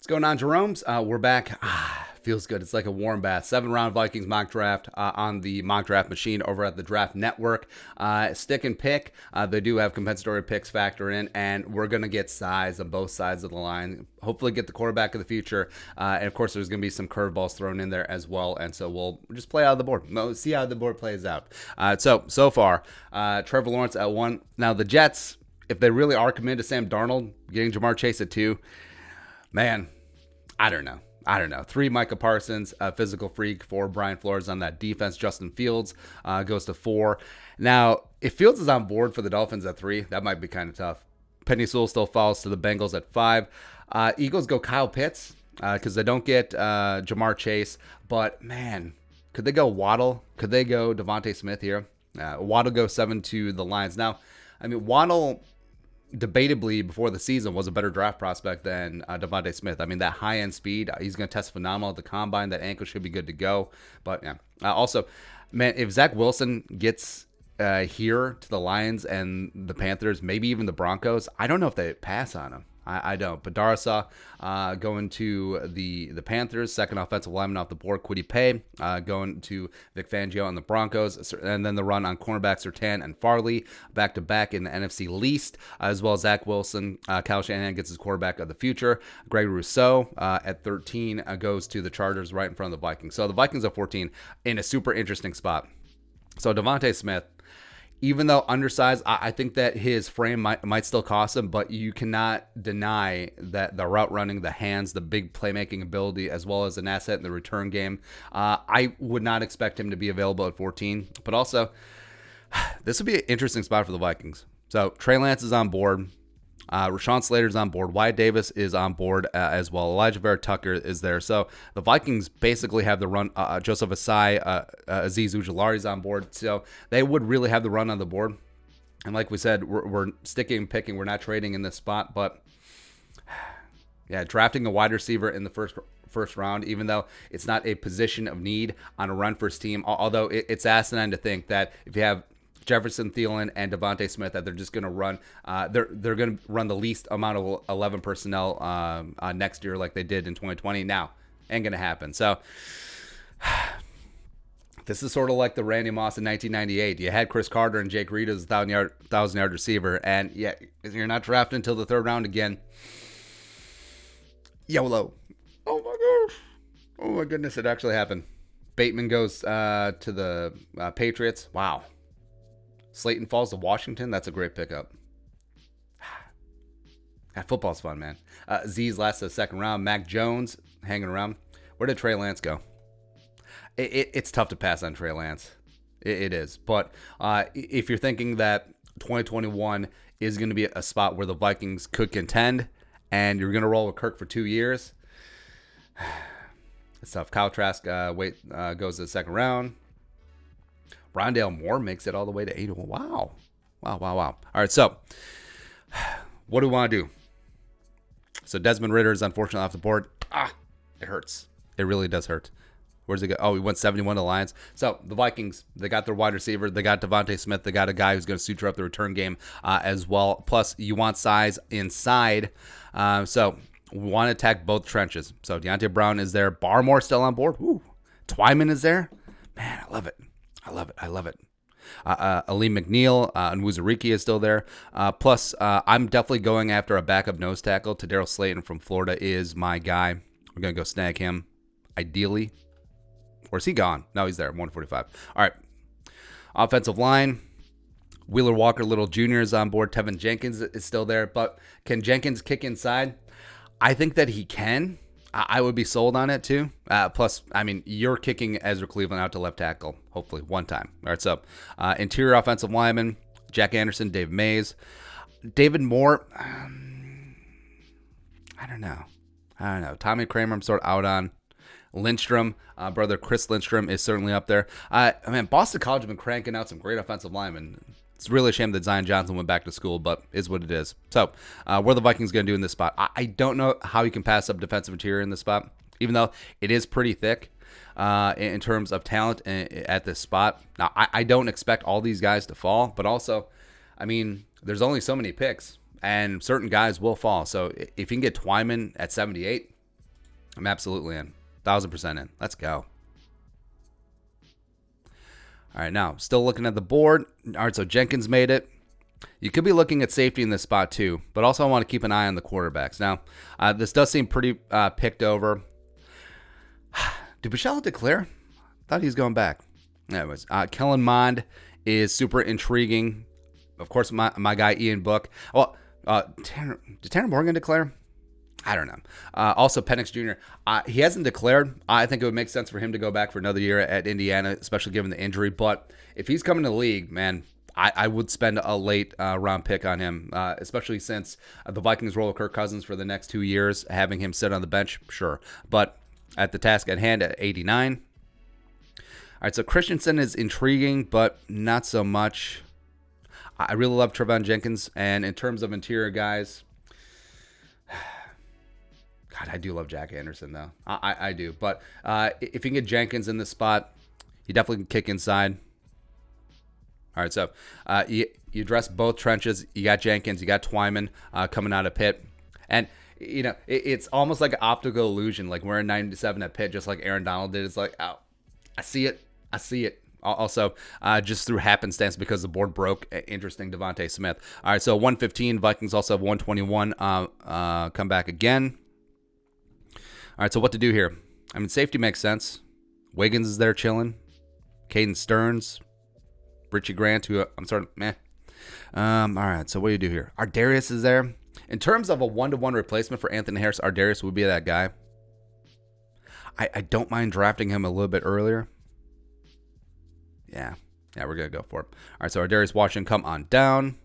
What's going on, Jerome's? We're back. Feels good. It's like a warm bath. 7-round Vikings mock draft on the mock draft machine over at the Draft Network. Stick and pick. They do have compensatory picks factor in, and we're going to get size on both sides of the line. Hopefully get the quarterback of the future. And, of course, there's going to be some curveballs thrown in there as well. And so we'll just play out of the board. We'll see how the board plays out. So far, Trevor Lawrence at 1. Now, the Jets, if they really are committed to Sam Darnold, getting Jamar Chase at 2, man, I don't know. 3, Micah Parsons, physical freak. 4, Brian Flores on that defense. Justin Fields goes to 4. Now, if Fields is on board for the Dolphins at 3, that might be kind of tough. Penny Sewell still falls to the Bengals at 5. Eagles go Kyle Pitts because they don't get Jamar Chase. But, man, could they go Waddle? Could they go Devontae Smith here? Waddle goes 7 to the Lions. Now, I mean, Waddle debatably before the season was a better draft prospect than Devontae Smith. I mean, that high-end speed, he's going to test phenomenal at the combine. That ankle should be good to go. But, yeah. Also, man, if Zach Wilson gets here to the Lions and the Panthers, maybe even the Broncos, I don't know if they pass on him. I don't. But Darasa going to the Panthers, second offensive lineman off the board. Kwity Paye going to Vic Fangio on the Broncos. And then the run on cornerbacks Surtain and Farley back-to-back in the NFC least, as well as Zach Wilson. Kyle Shanahan gets his quarterback of the future. Greg Rousseau at 13 goes to the Chargers right in front of the Vikings. So the Vikings at 14 in a super interesting spot. So Devontae Smith, even though undersized, I think that his frame might still cost him, but you cannot deny that the route running, the hands, the big playmaking ability, as well as an asset in the return game. I would not expect him to be available at 14, but also this would be an interesting spot for the Vikings. So Trey Lance is on board. Rashawn Slater's on board. Wyatt Davis is on board as well. Elijah Vera Tucker is there. So the Vikings basically have the run. Joseph Asai, Azeez Ujulari's on board. So they would really have the run on the board. And like we said, we're sticking and picking. We're not trading in this spot. But yeah, drafting a wide receiver in the first round, even though it's not a position of need on a run-first team, although it's asinine to think that if you have Jefferson, Thielen, and Devontae Smith, that they're just going to run. They're going to run the least amount of 11 personnel next year, like they did in 2020. Now, ain't going to happen. So this is sort of like the Randy Moss in 1998. You had Chris Carter and Jake Reed as a 1,000-yard receiver, and yeah, you're not drafted until the third round again. YOLO. Oh my gosh. Oh my goodness, it actually happened. Bateman goes to the Patriots. Wow. Slayton falls to Washington. That's a great pickup. God, football's fun, man. Z's last to the second round. Mac Jones hanging around. Where did Trey Lance go? It's tough to pass on Trey Lance. It is. But if you're thinking that 2021 is going to be a spot where the Vikings could contend and you're going to roll with Kirk for 2 years, it's tough. Kyle Trask goes to the second round. Rondale Moore makes it all the way to 8. Wow. All right, so what do we want to do? So Desmond Ridder is unfortunately off the board. It hurts. It really does hurt. Where's it go? Oh, he went 71 to the Lions. So the Vikings, they got their wide receiver. They got Devontae Smith. They got a guy who's going to suture up the return game as well. Plus, you want size inside. So we want to attack both trenches. So Deontay Brown is there. Barmore still on board. Ooh. Twyman is there. Man, I love it. Ali McNeil and Wuzariki is still there. Plus, I'm definitely going after a backup nose tackle. Tadarius Slayton from Florida is my guy. We're going to go snag him, ideally. Or is he gone? No, he's there, 145. All right. Offensive line. Wheeler Walker Little Jr. is on board. Tevin Jenkins is still there. But can Jenkins kick inside? I think that he can. I would be sold on it too. Plus, I mean, you're kicking Ezra Cleveland out to left tackle, hopefully one time. All right, so interior offensive lineman, Jack Anderson, Dave Mays. David Moore, I don't know. Tommy Kramer, I'm sort of out on. Lindstrom, brother Chris Lindstrom is certainly up there. Boston College have been cranking out some great offensive linemen. It's really a shame that Zion Johnson went back to school, but is what it is. So, what are the Vikings going to do in this spot? I don't know how you can pass up defensive interior in this spot, even though it is pretty thick in terms of talent at this spot. Now, I don't expect all these guys to fall, but also, I mean, there's only so many picks, and certain guys will fall. So, if you can get Twyman at 78, I'm absolutely in. 1,000% in. Let's go. All right, now, still looking at the board. All right, so Jenkins made it. You could be looking at safety in this spot too, but also I want to keep an eye on the quarterbacks. Now, this does seem pretty picked over. Did Bichelle declare? Thought he was going back. Anyways, Kellen Mond is super intriguing. Of course, my guy Ian Book. Well, did Tanner Morgan declare? I don't know. Also, Penix Jr., he hasn't declared. I think it would make sense for him to go back for another year at Indiana, especially given the injury. But if he's coming to the league, man, I would spend a late round pick on him, especially since the Vikings roll Kirk Cousins for the next 2 years. Having him sit on the bench, sure. But at the task at hand at 89. All right, so Christensen is intriguing, but not so much. I really love Trevon Jenkins. And in terms of interior guys, God, I do love Jack Anderson, though. I do. But if you can get Jenkins in this spot, you definitely can kick inside. All right, so you address both trenches. You got Jenkins, you got Twyman coming out of Pitt. And, you know, it's almost like an optical illusion, like wearing 97 at Pitt, just like Aaron Donald did. It's like, oh, I see it. I see it. Also, just through happenstance because the board broke. Interesting, Devontae Smith. All right, so 115. Vikings also have 121. Come back again. All right, so what to do here? I mean, safety makes sense. Wiggins is there chilling. Caden Stearns. Richie Grant, who I'm sort of meh. All right, so what do you do here? Ardarius is there. In terms of a one-to-one replacement for Anthony Harris, Ardarius would be that guy. I don't mind drafting him a little bit earlier. Yeah, we're going to go for it. All right, so Ardarius Washington, come on down.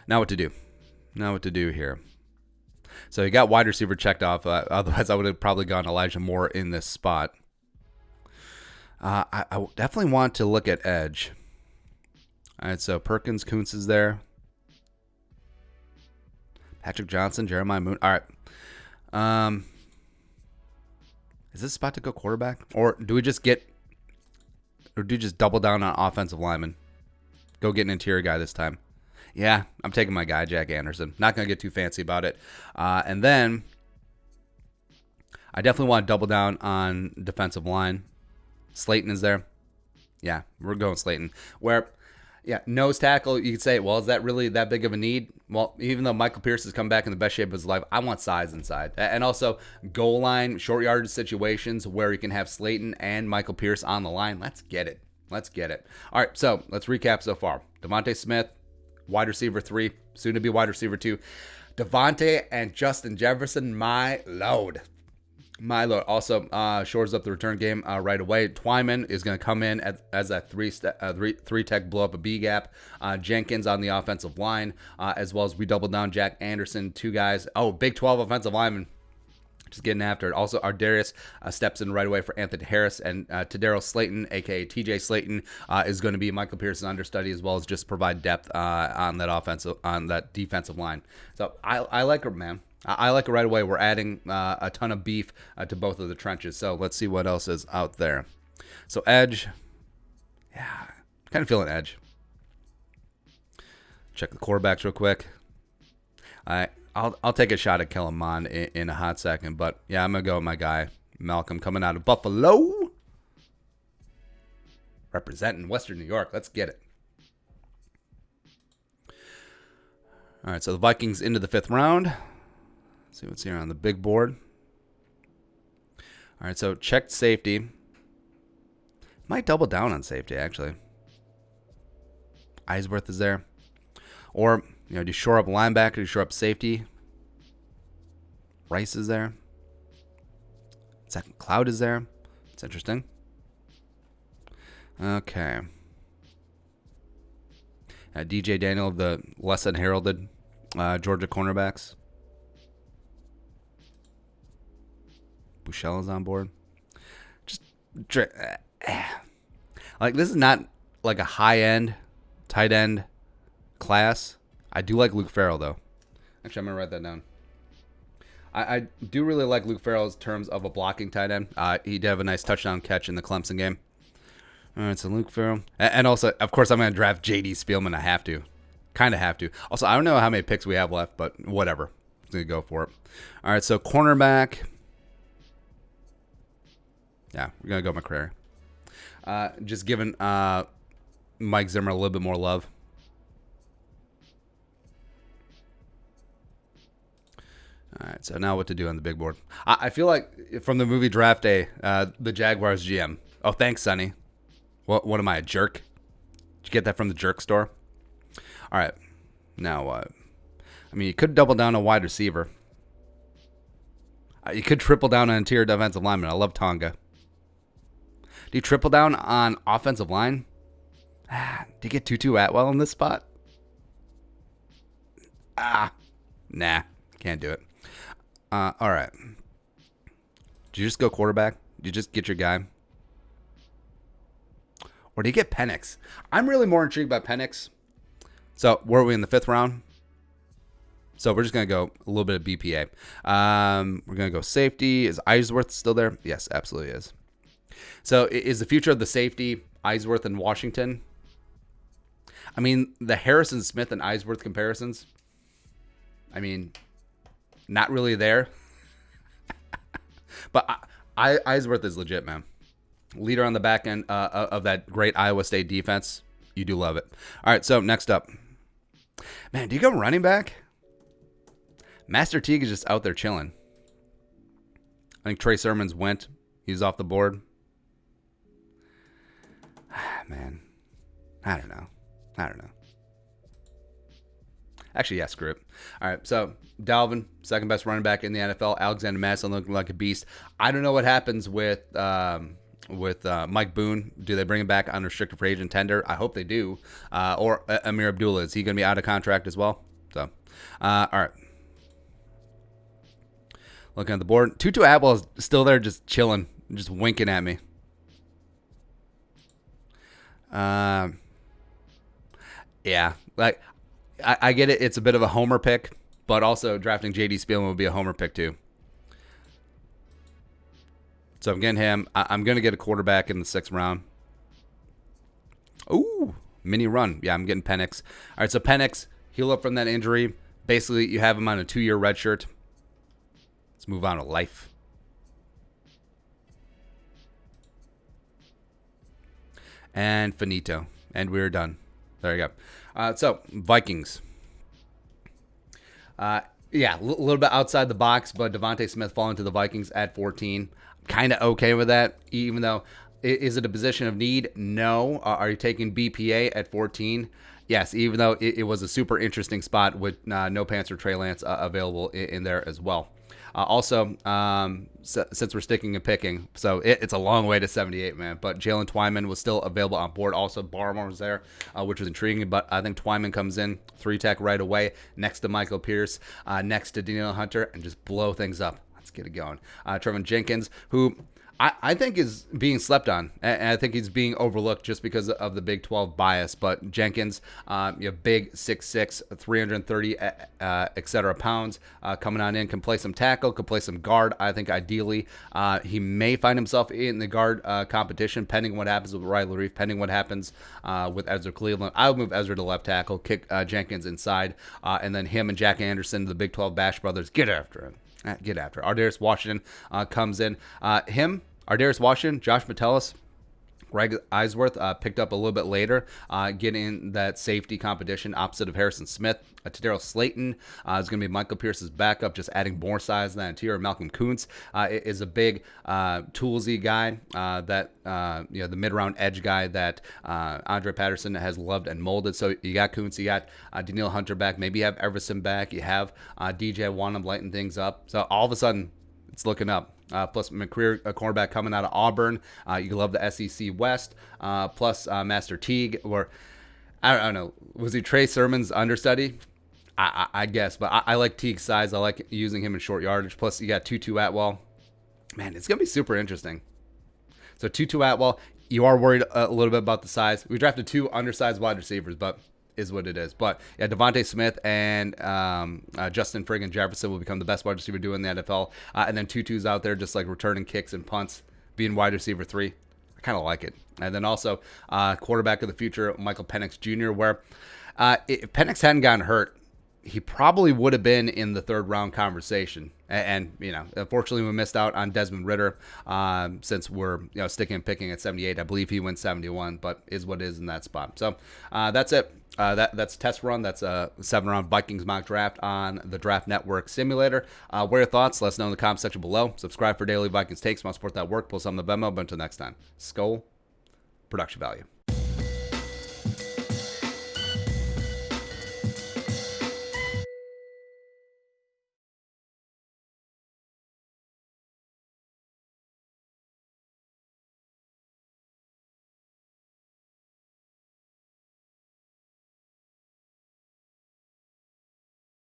Now what to do here? So you got wide receiver checked off. Otherwise, I would have probably gone Elijah Moore in this spot. I definitely want to look at edge. All right, so Perkins, Kuntz is there. Patrick Johnson, Jeremiah Moon. All right. Is this spot to go quarterback? Or do we just double down on offensive lineman? Go get an interior guy this time. Yeah, I'm taking my guy, Jack Anderson. Not going to get too fancy about it. And then I definitely want to double down on defensive line. Slayton is there. Yeah, we're going Slayton. Where, yeah, nose tackle, you could say, well, is that really that big of a need? Well, even though Michael Pierce has come back in the best shape of his life, I want size inside. And also goal line, short yardage situations where you can have Slayton and Michael Pierce on the line. Let's get it. All right, so let's recap so far. Devontae Smith, wide receiver 3, soon to be wide receiver 2. Devontae and Justin Jefferson, my lord. Also, shores up the return game right away. Twyman is going to come in as a three tech blow up a B gap. Jenkins on the offensive line, as well as we double down Jack Anderson, 2 guys. Oh, Big 12 offensive lineman. Just getting after it. Also, Ardarius steps in right away for Anthony Harris, and Tadarius Slayton, aka TJ Slayton, is going to be Michael Pierce's understudy, as well as just provide depth on that defensive line. So I like her, man. I like it right away. We're adding a ton of beef to both of the trenches. So let's see what else is out there. So edge. Yeah, kind of feeling edge. Check the quarterbacks real quick. I'll take a shot at Kellen Mond in a hot second. But, yeah, I'm going to go with my guy, Malcolm, coming out of Buffalo. Representing Western New York. Let's get it. All right, so the Vikings into the 5th round. Let's see what's here on the big board. All right, so checked safety. Might double down on safety, actually. Eisworth is there. Or, do you shore up linebacker? Do you shore up safety? Rice is there. Second Cloud is there. It's interesting. Okay. DJ Daniel of the less than heralded Georgia cornerbacks. Buechele is on board. Just like this is not like a high end tight end class. I do like Luke Farrell though. Actually, I'm gonna write that down. I do really like Luke Farrell in terms of a blocking tight end. He did have a nice touchdown catch in the Clemson game. All right, so Luke Farrell, and also of course I'm gonna draft J.D. Spielman. I have to, kind of have to. Also, I don't know how many picks we have left, but whatever. going to go for it. All right, so cornerback. Yeah, we're going to go McCrary. Just giving Mike Zimmer a little bit more love. All right, so now what to do on the big board. I feel like from the movie Draft Day, the Jaguars GM. Oh, thanks, Sonny. What am I, a jerk? Did you get that from the jerk store? All right, now what? I mean, you could double down on wide receiver. You could triple down on interior defensive lineman. I love Tonga. Do you triple down on offensive line? Do you get Tutu Atwell in this spot? Nah, can't do it. All right. Do you just go quarterback? Do you just get your guy? Or do you get Penix? I'm really more intrigued by Penix. So, where are we in the 5th round? So, we're just going to go a little bit of BPA. We're going to go safety. Is Eisworth still there? Yes, absolutely is. So, is the future of the safety Eisworth and Washington? I mean, the Harrison Smith and Eisworth comparisons, I mean, not really there. But Eisworth is legit, man. Leader on the back end of that great Iowa State defense. You do love it. All right, so next up. Man, do you go running back? Master Teague is just out there chilling. I think Trey Sermons went. He's off the board. Man, I don't know. Actually, yeah, screw it. All right, so Dalvin, second best running back in the NFL. Alexander Madison looking like a beast. I don't know what happens with Mike Boone. Do they bring him back on restricted free agent tender? I hope they do. Or Amir Abdullah, is he going to be out of contract as well? So, all right. Looking at the board. Tutu Atwell is still there just chilling, just winking at me. Yeah, like I get it. It's a bit of a homer pick, but also drafting J.D. Spielman would be a homer pick too. So I'm getting him. I'm going to get a quarterback in the 6th round. Ooh, mini run. Yeah, I'm getting Penix. All right, so Penix, heal up from that injury. Basically, you have him on a 2-year red shirt. Let's move on to life. And finito. And we're done. There you go. So, Vikings. Yeah, a little bit outside the box, but Devontae Smith falling to the Vikings at 14. Kind of okay with that, even though, is it a position of need? No. Are you taking BPA at 14? Yes, even though it was a super interesting spot with no Pants or Trey Lance available in there as well. Also, since we're sticking and picking, so it's a long way to 78, man. But Jalen Twyman was still available on board. Also, Barmore was there, which was intriguing. But I think Twyman comes in 3-tech right away, next to Michael Pierce, next to Danielle Hunter, and just blow things up. Let's get it going. Trevin Jenkins, who I think is being slept on, and I think he's being overlooked just because of the Big 12 bias. But Jenkins, big 6'6", 330, etc. pounds, coming on in, can play some tackle, can play some guard. I think ideally he may find himself in the guard competition, pending what happens with Riley Reef, pending what happens with Ezra Cleveland. I would move Ezra to left tackle, kick Jenkins inside, and then him and Jack Anderson, the Big 12 Bash brothers, get after him. Get after it. Ardarius Washington comes in. Ardarius Washington, Josh Metellus, Greg Eisworth picked up a little bit later, getting that safety competition opposite of Harrison Smith. Tadaro Slayton is going to be Michael Pierce's backup, just adding more size to that interior. Malcolm Kuntz is a big toolsy guy, the mid-round edge guy that Andre Patterson has loved and molded. So you got Kuntz, you got Danielle Hunter back, maybe you have Everson back, you have DJ Wanham lighting things up. So all of a sudden, it's looking up. Plus McCreary, a cornerback coming out of Auburn. You love the SEC West. Plus Master Teague, or I don't know, was he Trey Sermon's understudy? I guess, but I like Teague's size. I like using him in short yardage. Plus you got Tutu Atwell. Man, it's gonna be super interesting. So Tutu Atwell, you are worried a little bit about the size. We drafted 2 undersized wide receivers, but is what it is. But yeah, Devontae Smith and Justin friggin' Jefferson will become the best wide receiver doing the NFL. And then Tutu's out there just like returning kicks and punts, being wide receiver 3. I kind of like it. And then also quarterback of the future, Michael Penix Jr., where if Penix hadn't gotten hurt, he probably would have been in the third round conversation. And unfortunately, we missed out on Desmond Ridder since we're sticking and picking at 78. I believe he went 71, but is what it is in that spot. So that's it. That's a test run. That's a 7-round Vikings mock draft on the Draft Network simulator. What are your thoughts? Let us know in the comment section below. Subscribe for daily Vikings takes. Want to support that work? Post on the Venmo. But until next time, Skull Production Value.